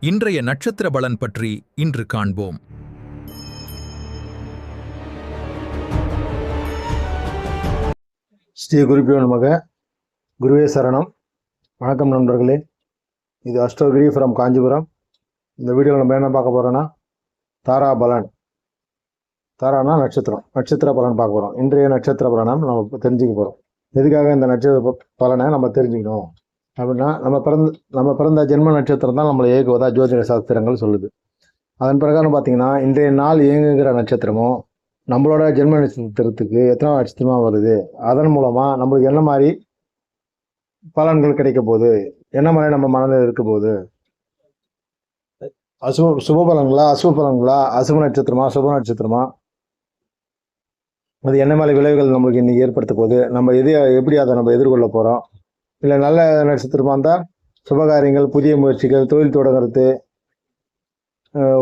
இன்றைய நட்சத்திர பலன் பற்றி இன்று காண்போம். ஸ்ரீ குருப்பியோ நமக. குருவே சரணம். வணக்கம் நண்பர்களே, இது அஷ்டகிரி ஃப்ரம் காஞ்சிபுரம். இந்த வீடியோவில் நம்ம என்ன பார்க்க போகிறோன்னா, தாரா பலன். தாரானா நட்சத்திரம், நட்சத்திர பலன் பார்க்க போகிறோம். இன்றைய நட்சத்திர பலனை நம்ம தெரிஞ்சுக்க போகிறோம். எதுக்காக இந்த நட்சத்திர பலனை நம்ம தெரிஞ்சுக்கணும் அப்படின்னா, நம்ம பிறந்த ஜென்ம நட்சத்திரம் தான் நம்மளை இயக்குவதா ஜோதிட சாஸ்திரங்கள் சொல்லுது. அதன் பிரகாரம் பார்த்தீங்கன்னா, இன்றைய நாள் இயங்குகிற நட்சத்திரமும் நம்மளோட ஜென்ம நட்சத்திரத்துக்கு எத்தனை நட்சத்திரமாக வருது, அதன் மூலமாக நம்மளுக்கு என்ன மாதிரி பலன்கள் கிடைக்க போகுது, என்ன மாதிரி நம்ம மனதில் இருக்க போகுது, சுப பலன்களா அசுப பலன்களா, அசுப நட்சத்திரமா சுப நட்சத்திரமா, அது என்ன மாதிரி விளைவுகள் நம்மளுக்கு இன்னைக்கு ஏற்படுத்த போகுது, நம்ம எப்படி அதை நம்ம எதிர்கொள்ள போகிறோம், இல்லை நல்ல நட்சத்திரமாக இருந்தால் சுபகாரியங்கள், புதிய முயற்சிகள், தொழில் தொடங்குறது,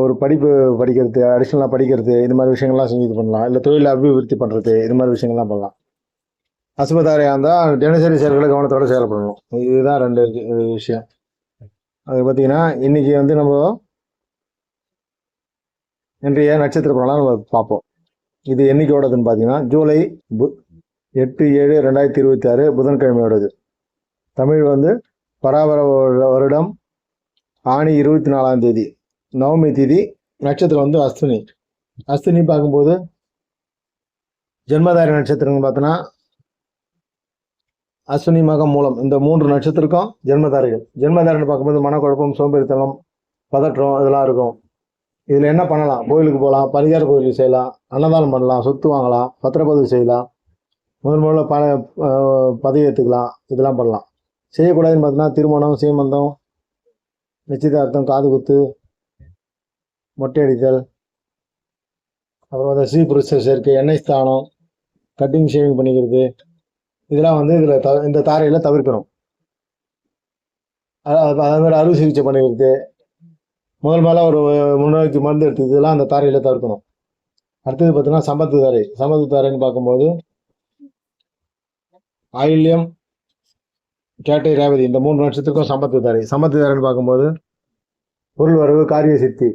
ஒரு படிப்பு படிக்கிறது, அடிஷ்னலாக படிக்கிறது, இது மாதிரி விஷயங்கள்லாம் செஞ்சு இது பண்ணலாம். இல்லை தொழில் அபிவிருத்தி பண்ணுறது, இது மாதிரி விஷயங்கள்லாம் பண்ணலாம். அசுபதாரியாக இருந்தால் தினசரி செயல்களை கவனத்தோடு செயல்படணும். இதுதான் ரெண்டு விஷயம். அது பார்த்தீங்கன்னா, இன்னைக்கு நம்ம இன்றைய நட்சத்திர பலன்லாம் நம்ம பார்ப்போம். இது என்னைக்கோடதுன்னு பார்த்தீங்கன்னா, ஜூலை 8/7/2026 புதன்கிழமையோடது. தமிழ் பராபர வருடம் ஆணி 24ஆம் தேதி, நவமி தேதி. நட்சத்திரம் அஸ்வினி. அஸ்வினி பார்க்கும்போது ஜென்மதாரி நட்சத்திரம்னு பார்த்தோன்னா அஸ்வினி, மகம், மூலம், இந்த 3 நட்சத்திரக்கும் ஜென்மதாரிகள். ஜென்மதாரின்னு பார்க்கும்போது மனக்குழப்பம், சோம்பேறித்தனம், பதற்றம் இதெல்லாம் இருக்கும். இதில் என்ன பண்ணலாம்? கோயிலுக்கு போகலாம், பரிகார கோயிலுக்கு செய்யலாம், அன்னதானம் பண்ணலாம், சொத்து வாங்கலாம், பத்திரப்பதிவு செய்யலாம், முதல்ல பதவி ஏற்றுக்கலாம், இதெல்லாம் பண்ணலாம். செய்யக்கூடாதுன்னு பார்த்தோன்னா திருமணம், சீமந்தம், நிச்சயதார்த்தம், காது குத்து, மொட்டை அடித்தல், அப்புறம் ஸ்ரீ புருஷ சேர்க்கை, எண்ணெய் ஸ்தானம், கட்டிங் ஷேவிங் பண்ணிக்கிறது, இதெல்லாம் இதில் இந்த தாரையில் தவிர்க்கணும். அது மாதிரி அறுவை சிகிச்சை பண்ணிக்கிறது, முதல் ஒரு முன்னோக்கி மருந்து எடுத்து, இதெல்லாம் அந்த தாரையில் தவிர்க்கணும். அடுத்தது பார்த்தீங்கன்னா சம்பத்து தாரை. சம்பத்து தாரைன்னு பார்க்கும்போது ஆயில்யம், கேட்டை, ரேவதி, இந்த 3 நட்சத்திரக்கும் சம்பத்து தாரை. சம்பத்து தாரைன்னு பார்க்கும்போது பொருள் வரவு, காரிய சித்தி,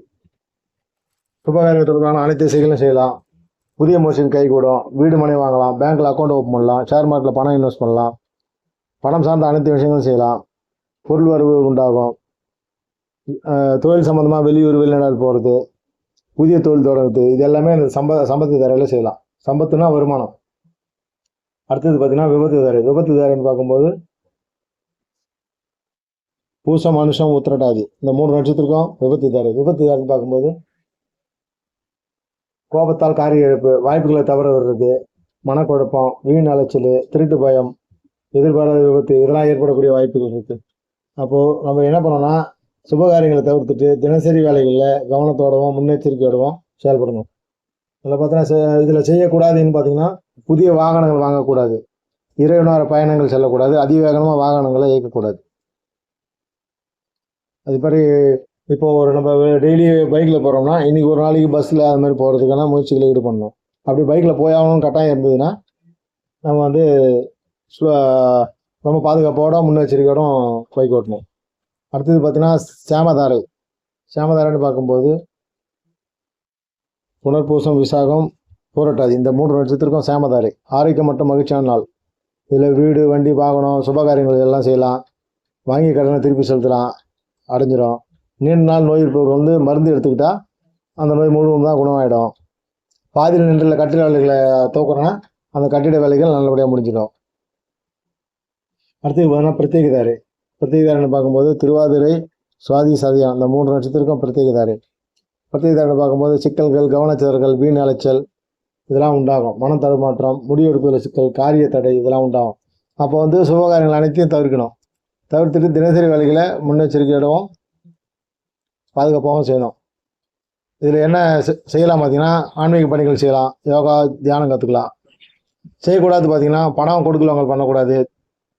சுபகாரியத்திற்கான அனைத்து செயல்களும் செய்யலாம், புதிய முயற்சிகள் கைகூடும், வீடு மனை வாங்கலாம், பேங்க்ல அக்கௌண்ட் ஓப்பன் பண்ணலாம், ஷேர் மார்க்கெட்டில் பணம் இன்வெஸ்ட் பண்ணலாம், பணம் சார்ந்த அனைத்து விஷயங்களும் செய்யலாம், பொருள் வரவு உண்டாகும், தொழில் சம்மந்தமாக வெளியூர் வெளிநாடு போகிறது, புதிய தொழில் தொடங்குறது, இது எல்லாமே இந்த சம்பத்து தாரையில் செய்யலாம். சம்பத்துனா வருமானம். அடுத்தது பார்த்தீங்கன்னா விபத்து தாரை. விபத்து தாரைன்னு பார்க்கும்போது பூசம், மனுஷம், உத்திரட்டாதி, இந்த 3 நட்சத்திரக்கும் விபத்து தாரை. விபத்து தாரைன்னு பார்க்கும்போது கோபத்தால் காரிய இழப்பு, வாய்ப்புகளை தவற வர்றது, மனக்குழப்பம், வீண் அலைச்சல், திருட்டு பயம், எதிர்பாராத விபத்து, இதெல்லாம் ஏற்படக்கூடிய வாய்ப்புகள் இருக்குது. அப்போது நம்ம என்ன பண்ணோம்னா, சுபகாரியங்களை தவிர்த்துட்டு தினசரி வேலைகளில் கவனத்தோடவும் முன்னெச்சரிக்கையோடவும் செயல்படணும். இதில் பார்த்தோன்னா இதில் செய்யக்கூடாதுன்னு பார்த்தீங்கன்னா, புதிய வாகனங்கள் வாங்கக்கூடாது, இரவு பயணங்கள் செல்லக்கூடாது, அதிவேகமாக வாகனங்களை இயக்கக்கூடாது. அது மாதிரி இப்போ நம்ம டெய்லி பைக்கில் போகிறோம்னா, இன்றைக்கி ஒரு நாளைக்கு பஸ்ஸில் அது மாதிரி போகிறதுக்கான முயற்சிகளை ஈடுபடணும். அப்படி பைக்கில் போயாகணும்னு கட்டாயம் இருந்ததுன்னா, நம்ம ரொம்ப பாதுகாப்போட முன்னெச்சரிக்கையோடும் பைக் ஓட்டணும். அடுத்தது பார்த்தீங்கன்னா சேமதாரை. சேமதாரைன்னு பார்க்கும்போது புனர்பூசம், விசாகம், பூரட்டாதி, இந்த 3 நட்சத்திரக்கும் சேமதாரை. ஆரோக்கியம் மற்றும் மகிழ்ச்சியான நாள். இதில் வீடு, வண்டி, வாகனம், சுபகாரியங்கள் எல்லாம் செய்யலாம், வாங்கி கடனை திருப்பி செலுத்தலாம், அடைஞ்சிடும். நீண்ட நாள் நோய் இருப்பவர் மருந்து எடுத்துக்கிட்டால் அந்த நோய் முழுவதும் குணமாயிடும். பாதியில் நின்ற கட்டிட வேலைகளை தோக்குறோன்னா அந்த கட்டிட வேலைகள் நல்லபடியாக முடிஞ்சிடும். அடுத்தது பார்த்தீங்கன்னா பிரத்யேக தாரை. பிரத்யேக தாரைன்னு பார்க்கும்போது திருவாதிரை, சுவாதி, சதயம், இந்த 3 நட்சத்திரக்கும் பிரத்யேக தாரை. பிரத்யேக தாரைன்னு பார்க்கும்போது சிக்கல்கள், கவனச்சிதறல்கள், வீண் அலைச்சல், இதெல்லாம் உண்டாகும். மனம் தடுமாற்றம், முடிவெடுப்பதில் சிக்கல், காரிய தடை, இதெல்லாம் உண்டாகும். அப்போ சுபகாரியங்கள் அனைத்தையும் தவிர்க்கணும். தவிர்த்துட்டு தினசரி வேலைகளை முன்னெச்சரிக்கையோடவும் பாதுகாப்பாகவும் செய்யணும். இதில் என்ன செய்யலாம் பார்த்தீங்கன்னா, ஆன்மீக பணிகள் செய்யலாம், யோகா, தியானம் கற்றுக்கலாம். செய்யக்கூடாது பார்த்தீங்கன்னா, பணம் கொடுக்கலவங்க பண்ணக்கூடாது,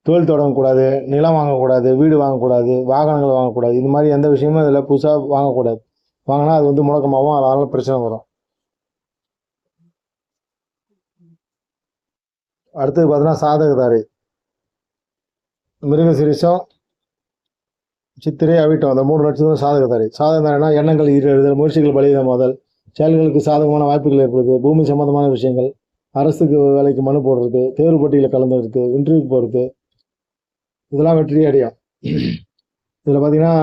தொழில் தொடங்கக்கூடாது, நிலம் வாங்கக்கூடாது, வீடு வாங்கக்கூடாது, வாகனங்கள் வாங்கக்கூடாது, இது மாதிரி எந்த விஷயமும் இதில் புதுசாக வாங்கக்கூடாது. வாங்கினா அது முடக்கமாகவும் அதனால பிரச்சனை வரும். அடுத்தது பார்த்தீங்கன்னா சாதகதாரை. மிருகசிரிஷம், சித்திரை அவிட்டம் அந்த 3 நட்சத்திரம் சாதகதாரி. சாதகதாரினா எண்ணங்கள் ஈடேறுதல், முயற்சிகள் பலிதமாதல், செயல்களுக்கு சாதகமான வாய்ப்புகள் ஏற்படுது, பூமி சம்பந்தமான விஷயங்கள், அரசுக்கு வேலைக்கு மனு போடுறது, தேர்வு போட்டியில் கலந்துக்கிறது, இன்டர்வியூக்கு போகிறது, இதெல்லாம் வெற்றி அடையும். இதில் பார்த்தீங்கன்னா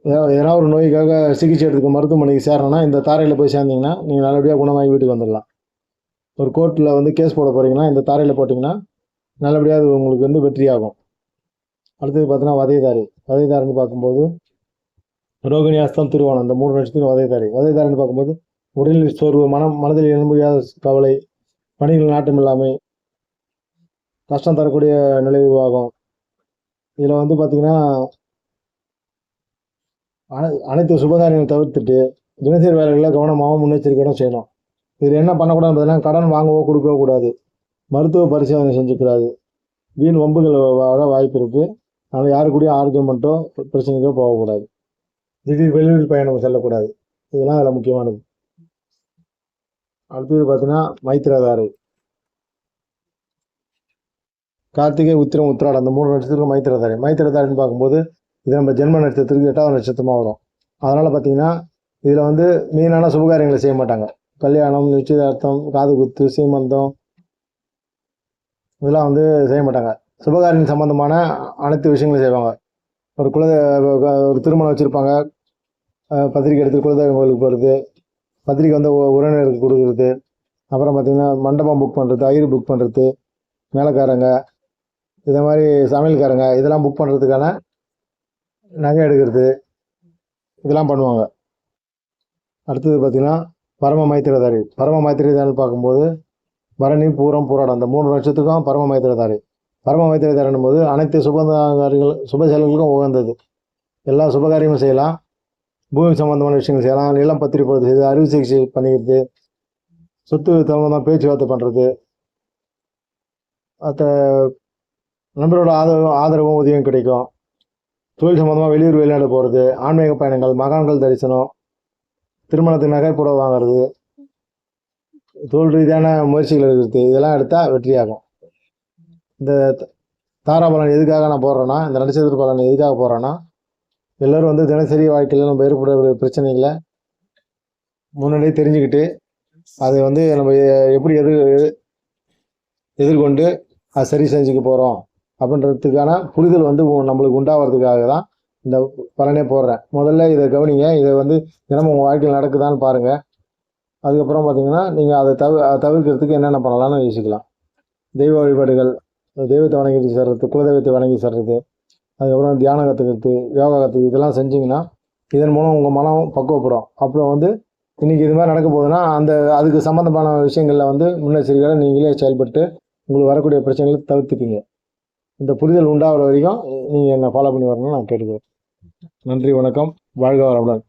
ஏதாவது ஒரு நோய்க்காக சிகிச்சை எடுத்துக்க மருத்துவமனைக்கு சேரணும்னா இந்த தாரையில் போய் சேர்ந்தீங்கன்னா நீங்கள் நல்லபடியாக குணமாகி வீட்டுக்கு வந்துடலாம். ஒரு கோர்ட்டில் வந்து கேஸ் போட போகிறீங்கன்னா இந்த தாரையில் போட்டிங்கன்னா நல்லபடியாக அது உங்களுக்கு வந்து வெற்றியாகும். அடுத்தது பார்த்தீங்கன்னா வதைதாரி. வதைதாரின்னு பார்க்கும்போது ரோகிணி, அஸ்தம், திருவோணம் இந்த 3 நட்சத்திரம் வதைதாரி. வதைதாரின்னு பார்க்கும்போது உடலில் சோர்வு, மனதில் எழும்புகிற கவலை, பணிகள் நாட்டம் இல்லாமை, கஷ்டம் தரக்கூடிய நிலை உருவாகும். இதில் வந்து பார்த்தீங்கன்னா அனைத்து சுபகாரியங்களை தவிர்த்துட்டு தினசரி வேலைகளில் கவனமாகவும் முன்னெச்சரிக்கையும் செய்யணும். இதில் என்ன பண்ணக்கூடாதுன்னு பார்த்தீங்கன்னா கடன் வாங்கவோ கொடுக்கவோ கூடாது, மருத்துவ பரிசோதனை செஞ்சுக்கூடாது, வீண் வம்புகள் வர வாய்ப்பு இருக்குது. அதனால் யாரு கூடயும் ஆர்கியூமெண்ட்டோ பிரச்சனைக்கோ போகக்கூடாது, திடீர் வெளியூர் பயணம் செல்லக்கூடாது. இதெல்லாம் அதில் முக்கியமானது. அடுத்தது பார்த்தீங்கன்னா மைத்திரதாரி. கார்த்திகை, உத்திரம், உத்திராடம் அந்த 3 நட்சத்திரத்துக்கு மைத்திரதாரி. மைத்திரதாரின்னு பார்க்கும்போது இது நம்ம ஜென்ம நட்சத்திரத்துக்கு 8வது நட்சத்திரமாக வரும். அதனால் பார்த்தீங்கன்னா இதில் வந்து மீனான சுபகாரியங்களை செய்ய மாட்டாங்க. கல்யாணம், நிச்சயதார்த்தம், காது குத்து, சீமந்தம் இதெல்லாம் வந்து செய்ய மாட்டாங்க. சுபகாரியம் சம்பந்தமான அனைத்து விஷயங்களும் செய்வாங்க. ஒரு திருமணம் வச்சுருப்பாங்க, பத்திரிக்கை எடுத்து குலதெய்வம் கோயிலுக்கு போகிறது, பத்திரிக்கை வந்து உறவினருக்கு கொடுக்குறது, அப்புறம் பார்த்திங்கன்னா மண்டபம் புக் பண்ணுறது, ஐயர் புக் பண்ணுறது, மேலக்காரங்க இதை மாதிரி சமையல்காரங்க இதெல்லாம் புக் பண்ணுறதுக்கான நகை எடுக்கிறது இதெல்லாம் பண்ணுவாங்க. அடுத்தது பார்த்திங்கன்னா பரம மைத்திரதாரி. பரம மைத்திரதாரின்னு பார்க்கும்போது பரணி, பூரம், பூராடம் அந்த 3 நட்சத்திரத்துக்கும் பரம மைத்திரதாரி. பரம மைத்திரதாரின் போது அனைத்து சுப செயல்களுக்கும் உகந்தது. எல்லா சுபகாரியமும் செய்யலாம், பூமி சம்பந்தமான விஷயங்கள் செய்யலாம், நிலம் பத்திரிப்படுறது செய்து, அறுவை சிகிச்சை பண்ணிக்கிறது, சொத்து சம்பந்தமாக பேச்சுவார்த்தை பண்ணுறது, மற்ற நண்பரோட ஆதரவும் உதவியும் கிடைக்கும். தொழில் சம்பந்தமாக வெளியூர் வெளிநாடு போகிறது, ஆன்மீக பயணங்கள், மகான்கள் தரிசனம், திருமணத்துக்கு நகைப்புடவை வாங்கிறது, தொழில் ரீதியான முயற்சிகள் இருக்கிறது, இதெல்லாம் எடுத்தால் வெற்றியாகும். இந்த தாராபலன் எதுக்காக நான் போடுறேன்னா, இந்த நட்சத்திர பலன் எதுக்காக போடுறேன்னா, எல்லோரும் வந்து தினசரி வாழ்க்கையில் நம்ம ஏற்படக்கூடிய பிரச்சனைகளை முன்னாடியே தெரிஞ்சுக்கிட்டு அதை வந்து நம்ம எப்படி எதிர்கொண்டு அதை சரி செஞ்சுக்க போகிறோம் அப்படின்றதுக்கான புரிதல் வந்து நம்மளுக்கு உண்டாகிறதுக்காக தான் இந்த பலனே போடுறேன். முதல்ல இதை கவனிங்க, இதை வந்து தினமும் உங்கள் வாழ்க்கையில் நடக்குதான்னு பாருங்கள். அதுக்கப்புறம் பார்த்தீங்கன்னா நீங்கள் அதை தவிர்க்கிறதுக்கு என்னென்ன பண்ணலாம்னு யோசிக்கலாம். தெய்வ வழிபாடுகள், தெய்வத்தை வணங்கி சேர்றது, குலதெய்வத்தை வணங்கி சேர்றது, அதுக்கப்புறம் தியானம் கற்றுக்கிறது, யோகா கற்றுக்கிறது, இதெல்லாம் செஞ்சிங்கன்னா இதன் மூலம் உங்கள் மனம் பக்குவப்படும். அப்புறம் வந்து இன்றைக்கி இது மாதிரி நடக்க போகுதுன்னா அதுக்கு சம்மந்தமான விஷயங்களில் வந்து முன்னெச்சரிக்கையாக நீங்களே செயல்பட்டு உங்களுக்கு வரக்கூடிய பிரச்சனைகளை தவிர்த்துப்பீங்க. இந்த புரிதல் உண்டாகிற வரைக்கும் நீங்கள் என்னை ஃபாலோ பண்ணி வரணும்னு நான் கேட்டுக்கிறேன். நன்றி, வணக்கம், வாழ்க வளமுடன்.